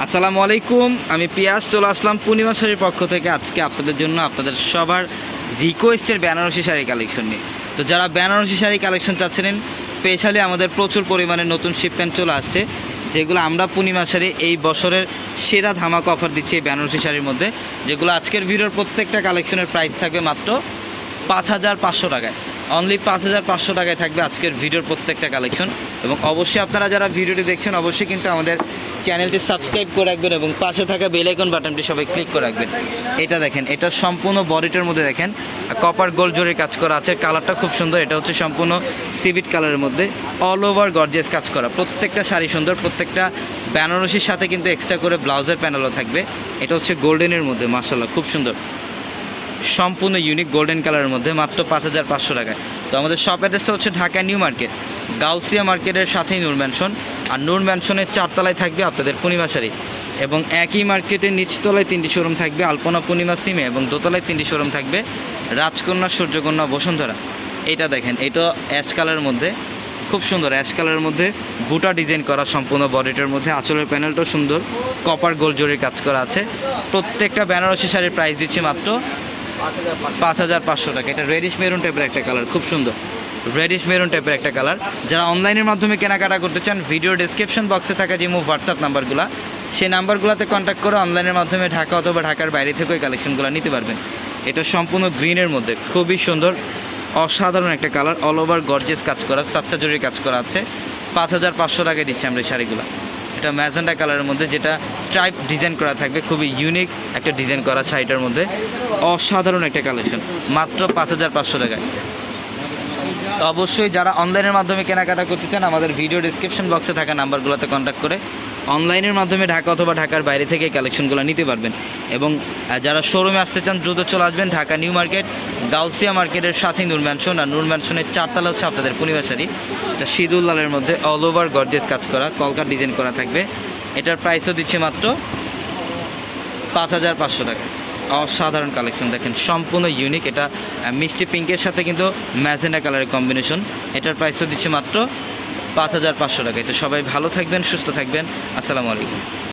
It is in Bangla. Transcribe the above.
আসসালামু আলাইকুম, আমি পিয়াস চলে আসলাম পূর্ণিমা শাড়ির পক্ষ থেকে আজকে আপনাদের জন্য আপনাদের সবার রিকোয়েস্টের বেনারসি শাড়ি কালেকশন নিয়ে। তো যারা বেনারসি শাড়ি কালেকশন চাচ্ছিলেন, স্পেশালি আমাদের প্রচুর পরিমাণে নতুন শিপমেন্ট চলে আসছে, যেগুলো আমরা পূর্ণিমা শাড়ি এই বছরের সেরা ধামাকা অফার দিচ্ছি এই বেনারসি শাড়ির মধ্যে, যেগুলো আজকের ভিডিওর প্রত্যেকটা কালেকশনের প্রাইস থাকবে মাত্র 5,500 টাকায়। অনলি 5,500 টাকায় থাকবে আজকের ভিডিওর প্রত্যেকটা কালেকশন। এবং অবশ্যই আপনারা যারা ভিডিওটি দেখছেন অবশ্যই কিন্তু আমাদের চ্যানেলটি সাবস্ক্রাইব করে রাখবেন এবং পাশে থাকা বেল আইকন বাটনটি সবাই ক্লিক করে রাখবেন। এটা দেখেন, এটা সম্পূর্ণ বডিটার মধ্যে দেখেন কপার গোল্ড জরির কাজ করা আছে, কালারটা খুব সুন্দর। এটা হচ্ছে সম্পূর্ণ সিভিট কালারের মধ্যে অল ওভার গর্জিয়াস কাজ করা, প্রত্যেকটা শাড়ি সুন্দর, প্রত্যেকটা বেনারসির সাথে কিন্তু এক্সট্রা করে ব্লাউজের প্যানেলও থাকবে। এটা হচ্ছে গোল্ডেনের মধ্যে, মাশাআল্লাহ খুব সুন্দর, সম্পূর্ণ ইউনিক গোল্ডেন কালারের মধ্যে মাত্র 5,500 টাকায়। তো আমাদের শপ অ্যাড্রেসটা হচ্ছে ঢাকা নিউ মার্কেট, গাউসিয়া মার্কেটের সাথেই নূর ম্যানশন, আর নূর ম্যানশনের 4 তলায় থাকবে আপনাদের পূর্ণিমা শাড়ি। এবং একই মার্কেটের নিচতলায় 3টি শোরুম থাকবে আলপনা পূর্ণিমা সিমে, এবং দোতলায় 3টি শোরুম থাকবে রাজকন্যা, সূর্যকন্যা, বসুন্ধরা। এটা দেখেন, এটা অ্যাশ কালারের মধ্যে খুব সুন্দর, অ্যাশ কালারের মধ্যে বুটা ডিজাইন করা সম্পূর্ণ বডিটার মধ্যে, আঁচলের প্যানেলটাও সুন্দর, কপার গোল্ড জরির কাজ করা আছে। প্রত্যেকটা বেনারসি শাড়ির প্রাইস দিচ্ছি মাত্র 5,500 টাকা। এটা রেডিশ মেরুন টাইপের একটা কালার, খুব সুন্দর রেডিশ মেরুন টাইপের একটা কালার। যারা অনলাইনের মাধ্যমে কেনাকাটা করতে চান, ভিডিও ডিসক্রিপশন বক্সে থাকা যে হোয়াটসঅ্যাপ নাম্বারগুলো, সেই নাম্বারগুলোতে কন্ট্যাক্ট করে অনলাইনের মাধ্যমে ঢাকা অথবা ঢাকার বাইরে থেকে ওই কালেকশনগুলো নিতে পারবেন। এটা সম্পূর্ণ গ্রিনের মধ্যে খুবই সুন্দর, অসাধারণ একটা কালার, অল ওভার গর্জিয়াস কাজ করা, সাচ্চা জরির কাজ করা আছে। 5,500 টাকায় দিচ্ছি আমরা এই শাড়িগুলো। এটা ম্যাজেন্টা কালারের মধ্যে, যেটা স্ট্রাইপ ডিজাইন করা থাকবে, খুবই ইউনিক একটা ডিজাইন করা শাড়িটার মধ্যে, অসাধারণ একটা কালেকশন, মাত্র 5,500 টাকায়। তো অবশ্যই যারা অনলাইনের মাধ্যমে কেনাকাটা করতে চান, আমাদের ভিডিও ডিসক্রিপশন বক্সে থাকা নাম্বারগুলোতে কন্ট্যাক্ট করে অনলাইনের মাধ্যমে ঢাকা অথবা ঢাকার বাইরে থেকে এই কালেকশনগুলো নিতে পারবেন। এবং যারা শোরুমে আসতে চান দ্রুত চলে আসবেন ঢাকা নিউ মার্কেট, গাউসিয়া মার্কেটের সাথেই নূর ম্যানশন, আর নূর ম্যানশনের 4 তলা হচ্ছে আপনাদের পূর্ণিমা শাড়ি। এটা সিঁদুর লালের মধ্যে অল ওভার গর্জিয়াস কাজ করা, কলকার ডিজাইন করা থাকবে। এটার প্রাইসও দিচ্ছে মাত্র 5,500 টাকা। অসাধারণ কালেকশন দেখেন, সম্পূর্ণ ইউনিক। এটা মিষ্টি পিঙ্কের সাথে কিন্তু ম্যাজেন্টা কালারের কম্বিনেশন। এটার প্রাইসও দিচ্ছে মাত্র 5,500 টাকা। এটা সবাই ভালো থাকবেন, সুস্থ থাকবেন। আসসালামু আলাইকুম।